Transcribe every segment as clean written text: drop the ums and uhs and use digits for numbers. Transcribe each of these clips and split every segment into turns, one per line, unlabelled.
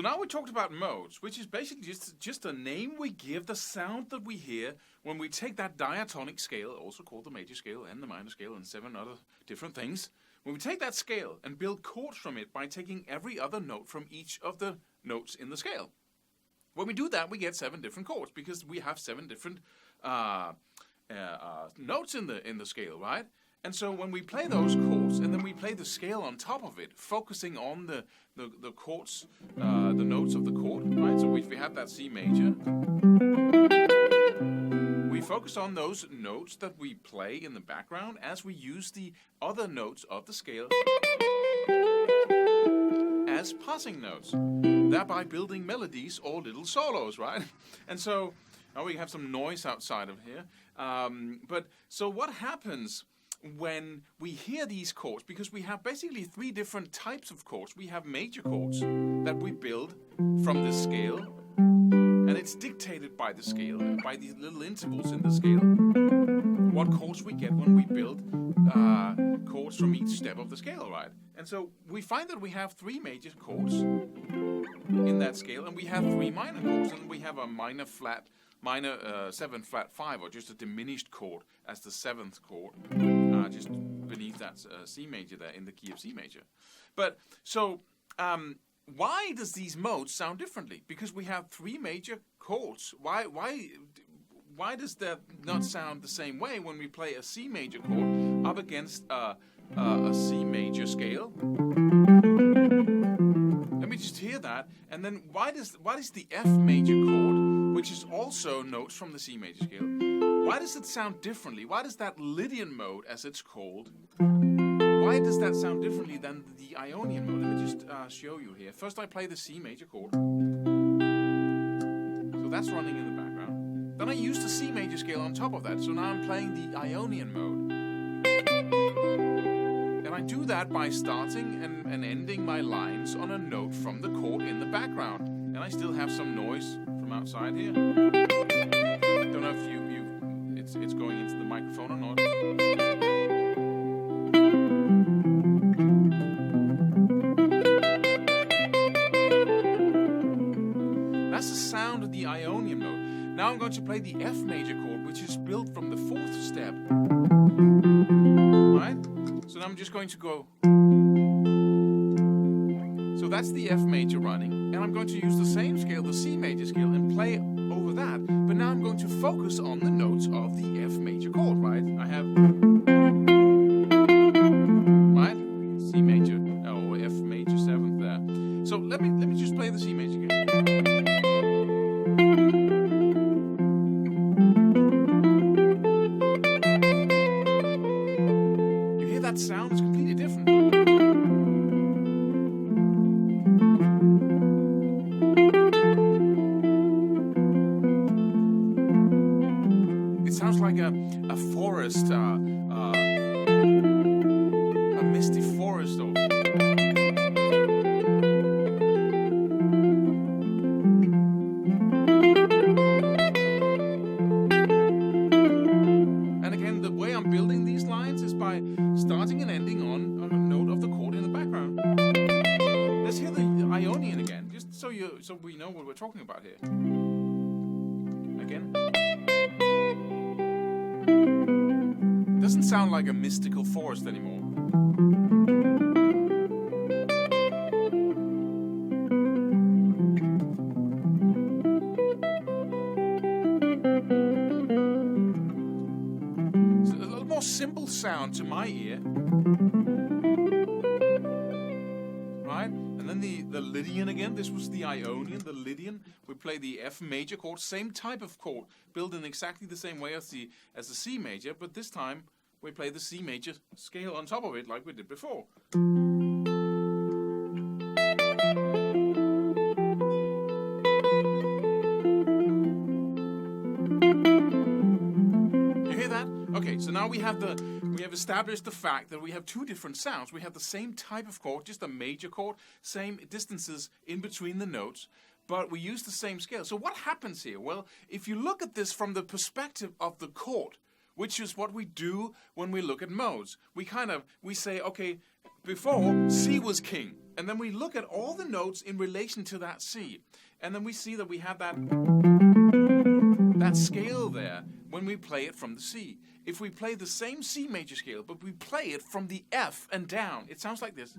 now we talked about modes, which is basically just a name we give the sound that we hear when we take that diatonic scale, also called the major scale and the minor scale and 7 other different things. When we take that scale and build chords from it by taking every other note from each of the notes in the scale. When we do that, we get 7 different chords because we have 7 different notes in the scale, right? And so when we play those chords and then we play the scale on top of it, focusing on the chords, the notes of the chord, right? So if we have that C major, we focus on those notes that we play in the background as we use the other notes of the scale as passing notes, thereby building melodies or little solos, right? And so now we have some noise outside of here. But so what happens when we hear these chords, because we have basically 3 different types of chords. We have major chords that we build from the scale, and it's dictated by the scale, by these little intervals in the scale, what chords we get when we build chords from each step of the scale, right? And so we find that we have 3 major chords in that scale, and we have 3 minor chords, and we have a minor 7 flat 5, or just a diminished chord as the 7th chord, just beneath that C major there in the key of C major. But so why does these modes sound differently? Because we have 3 major chords. Why does that not sound the same way when we play a C major chord up against a C major scale? Let me just hear that, and then why does the F major chord, which is also notes from the C major scale, why does it sound differently? Why does that Lydian mode, as it's called, why does that sound differently than the Ionian mode? Let me just show you here. First I play the C major chord. So that's running in the background. Then I use the C major scale on top of that. So now I'm playing the Ionian mode. And I do that by starting and ending my lines on a note from the chord in the background. And I still have some noise from outside here. Don't know if it's going into the microphone or not. That's the sound of the Ionian mode. Now I'm going to play the F major chord, which is built from the 4th step. Right? So now I'm just going to go. So that's the F major running, and I'm going to use the same scale, the C major scale, and play over that. But now I'm going to focus on the notes of the F major chord, right? I have, right, C major or F major 7th there. So let me just play the C major again. You hear that sound? It's completely different. Sounds like a forest, a misty forest. And again, the way I'm building these lines is by starting and ending on a note of the chord in the background. Let's hear the Ionian again, just so we know what we're talking about here. Again. Doesn't sound like a mystical forest anymore. It's a little more simple sound to my ear. Right? And then the Lydian again. This was the Ionian, the Lydian. We play the F major chord, same type of chord, built in exactly the same way as the C major, but this time we play the C major scale on top of it like we did before. You hear that? Okay, so now we have established the fact that we have 2 different sounds. We have the same type of chord, just a major chord, same distances in between the notes, but we use the same scale. So what happens here? Well, if you look at this from the perspective of the chord, which is what we do when we look at modes. We say, okay, before C was king, And then we look at all the notes in relation to that C. And then we see that we have that scale there when we play it from the C. If we play the same C major scale, but we play it from the F and down, it sounds like this.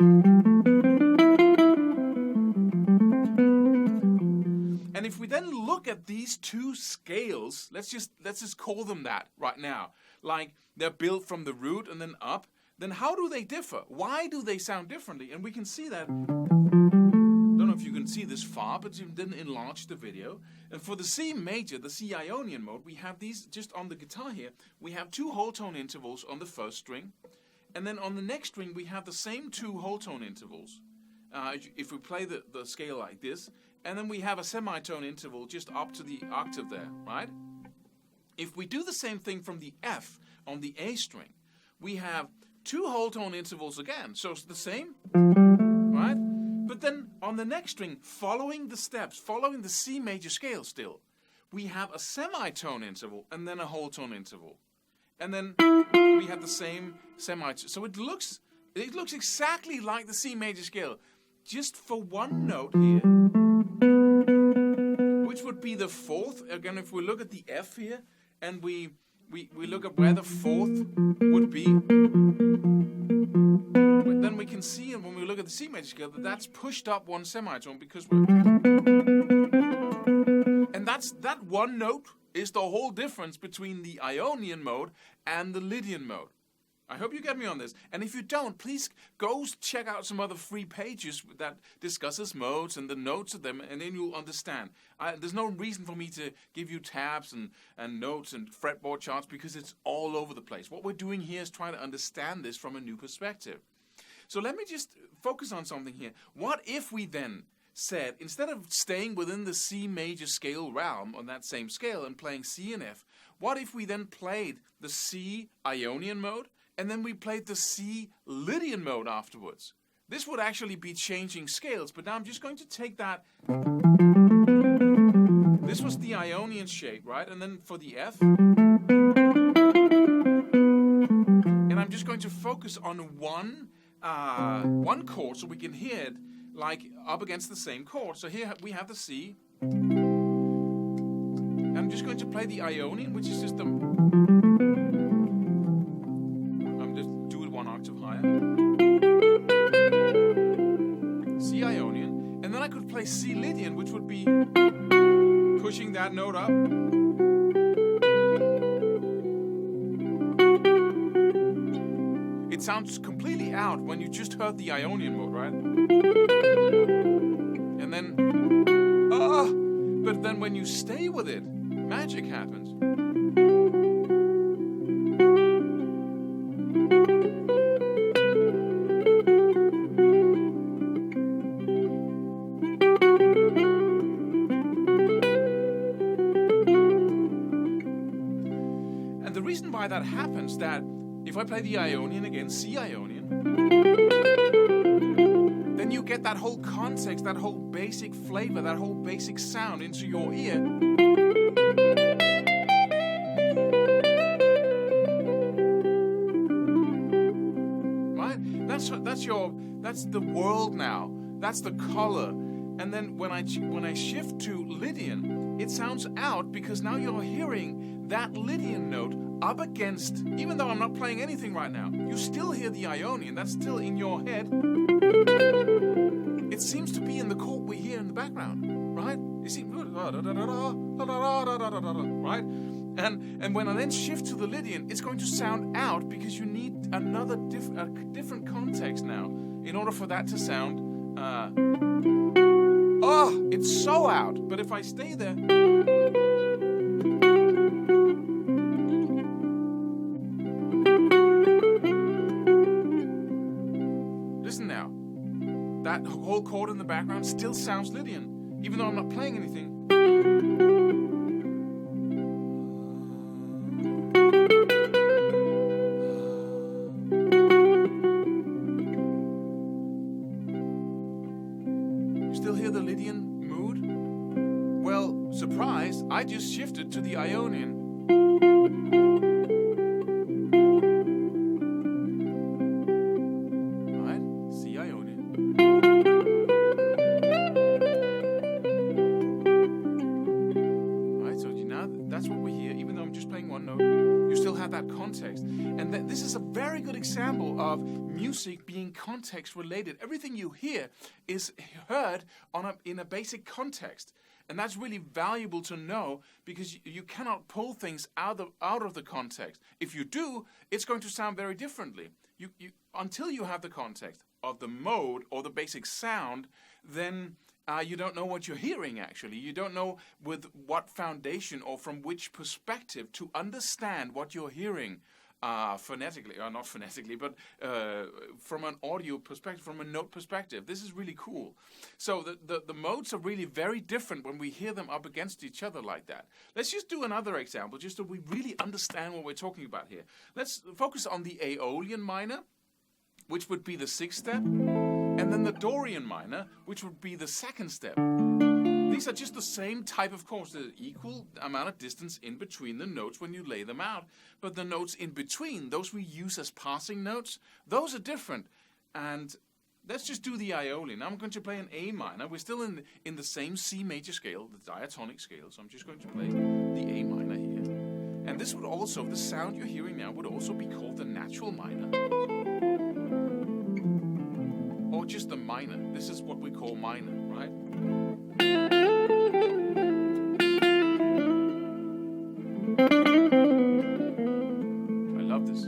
And if we then look at these two scales, let's just call them that right now. Like they're built from the root and then up. Then how do they differ? Why do they sound differently? And we can see that. Don't know if you can see this far, but you didn't enlarge the video. And for the C major, the C Ionian mode, we have these just on the guitar here. We have two whole tone intervals on the first string. And then on the next string, we have the same two whole tone intervals. If we play the scale like this, and then we have a semitone interval just up to the octave there, right? If we do the same thing from the F on the A string, we have two whole tone intervals again, so it's the same, right? But then on the next string, following the steps, following the C major scale still, we have a semitone interval and then a whole tone interval. And then we have the same semitone. So it looks exactly like the C major scale, just for one note here, which would be the fourth. Again, if we look at the F here, and we look at where the fourth would be, but then we can see, and when we look at the C major scale, that that's pushed up one semitone because we're, and that one note is the whole difference between the Ionian mode and the Lydian mode. I hope you get me on this. And if you don't, please go check out some other free pages that discusses modes and the notes of them, and then you'll understand. There's no reason for me to give you tabs and notes and fretboard charts because it's all over the place. What we're doing here is trying to understand this from a new perspective. So let me just focus on something here. What if we then said, instead of staying within the C major scale realm on that same scale and playing C and F, what if we then played the C Ionian mode, and then we played the C Lydian mode afterwards? This would actually be changing scales, but now I'm just going to take that. This was the Ionian shape, right? And then for the F, and I'm just going to focus on one chord so we can hear it like up against the same chord. So here we have the C. And I'm just going to play the Ionian, which is just the... one octave higher. C Ionian. And then I could play C Lydian, which would be pushing that note up. It sounds completely out when you just heard the Ionian mode, right? And then, but then when you stay with it, magic happens. Why that happens, that if I play the Ionian again, C Ionian, then you get that whole context, that whole basic flavor, that whole basic sound into your ear. Right? That's the world now. That's the color. And then when I shift to Lydian, it sounds out because now you're hearing that Lydian note up against, even though I'm not playing anything right now, you still hear the Ionian. That's still in your head. It seems to be in the chord we hear in the background, right? You see, right? And when I then shift to the Lydian, it's going to sound out because you need another different context now in order for that to sound. It's so out. But if I stay there. Listen now. That whole chord in the background still sounds Lydian, even though I'm not playing anything. You still hear the Lydian mood? Well, surprise, I just shifted to the Ionian. Right? C Ionian. That's what we hear. Even though I'm just playing one note, you still have that context. And this is a very good example of music being context related. Everything you hear is heard in a basic context. And that's really valuable to know, because you cannot pull things out of the context. If you do, it's going to sound very differently. Until you have the context of the mode or the basic sound, then you don't know what you're hearing, actually. You don't know with what foundation or from which perspective to understand what you're hearing phonetically, or not phonetically, but from an audio perspective, from a note perspective. This is really cool. So the modes are really very different when we hear them up against each other like that. Let's just do another example, just so we really understand what we're talking about here. Let's focus on the Aeolian minor, which would be the 6th step, and then the Dorian minor, which would be the 2nd step. These are just the same type of chords. There's equal amount of distance in between the notes when you lay them out. But the notes in between, those we use as passing notes, those are different. And let's just do the Aeolian. I'm going to play an A minor. We're still in the same C major scale, the diatonic scale. So I'm just going to play the A minor here. And this would also, the sound you're hearing now, would also be called the natural minor. Or just the minor. This is what we call minor, right? I love this.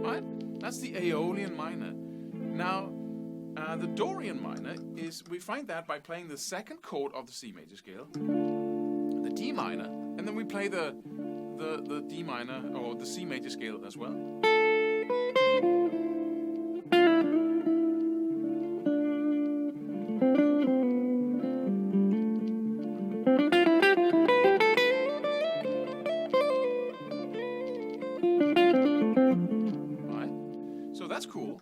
Right? That's the Aeolian minor. Now, the Dorian minor is, we find that by playing the 2nd chord of the C major scale, the D minor, and then we play the D minor or the C major scale as well. Right? So that's cool.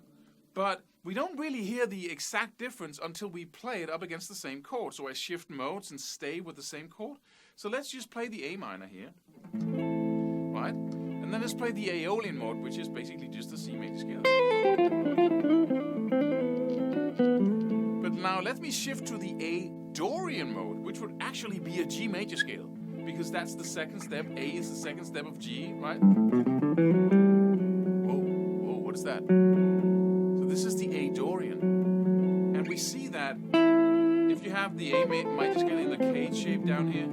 But we don't really hear the exact difference until we play it up against the same chord. So I shift modes and stay with the same chord. So let's just play the A minor here, right? And then let's play the Aeolian mode, which is basically just the C major scale. But now let me shift to the A Dorian mode, which would actually be a G major scale, because that's the 2nd step. A is the 2nd step of G, right? Whoa, what is that? So this is the A Dorian. And we see that if you have the A major scale in the K shape down here,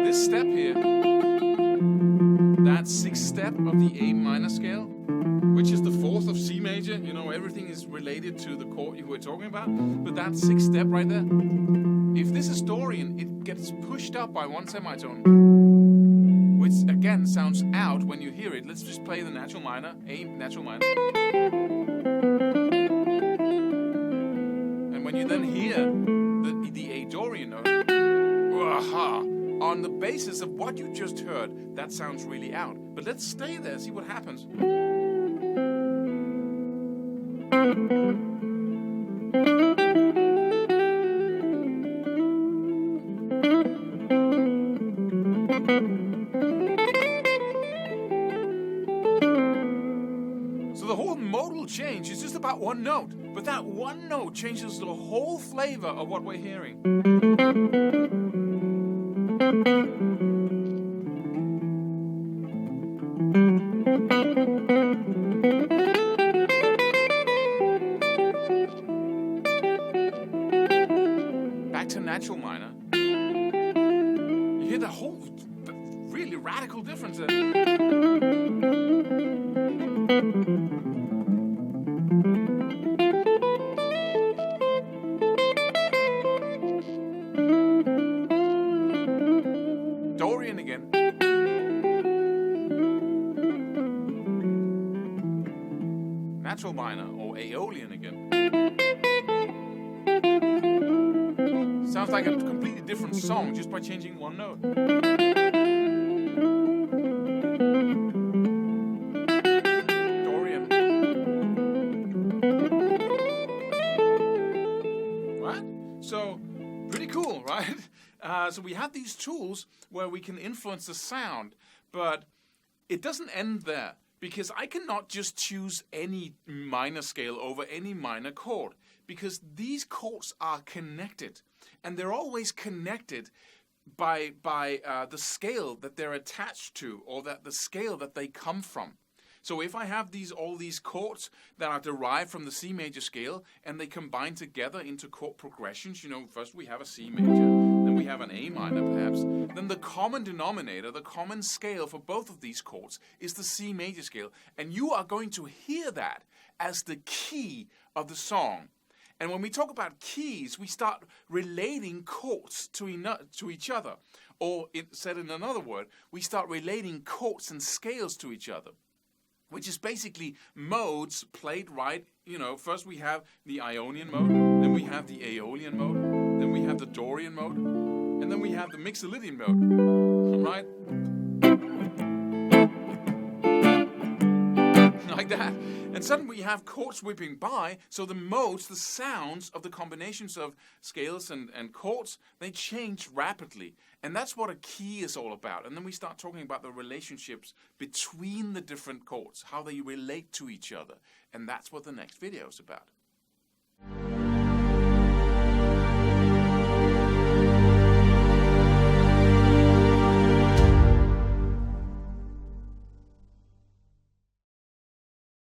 this step here, that 6th step of the A minor scale, which is the 4th of C major, you know, everything is related to the chord you were talking about, but that 6th step right there, if this is Dorian, it gets pushed up by 1 semitone, which again sounds out when you hear it. Let's just play the natural minor, A natural minor. And when you then hear the A Dorian note, on the basis of what you just heard, that sounds really out. But let's stay there, see what happens. So the whole modal change is just about one note, but that one note changes the whole flavor of what we're hearing. Back to natural minor. You hear the whole really radical difference there. Dorian again. Natural minor or Aeolian again. Sounds like a completely different song just by changing one note. Dorian. Right? So, pretty cool, right? So we have these tools where we can influence the sound, but it doesn't end there. because I cannot just choose any minor scale over any minor chord, because these chords are connected, and they're always connected by the scale that they're attached to, or the scale that they come from. So if I have all these chords that are derived from the C major scale, and they combine together into chord progressions, first we have a C major, then we have an A minor perhaps, then the common denominator, the common scale for both of these chords is the C major scale. And you are going to hear that as the key of the song. And when we talk about keys, we start relating chords to each other. Or, said in another word, we start relating chords and scales to each other, which is basically modes played right. First we have the Ionian mode, then we have the Aeolian mode, then we have the Dorian mode, and then we have the Mixolydian mode, right? Like that. And suddenly we have chords whipping by, so the modes, the sounds of the combinations of scales and chords, they change rapidly. And that's what a key is all about. And then we start talking about the relationships between the different chords, how they relate to each other. And that's what the next video is about.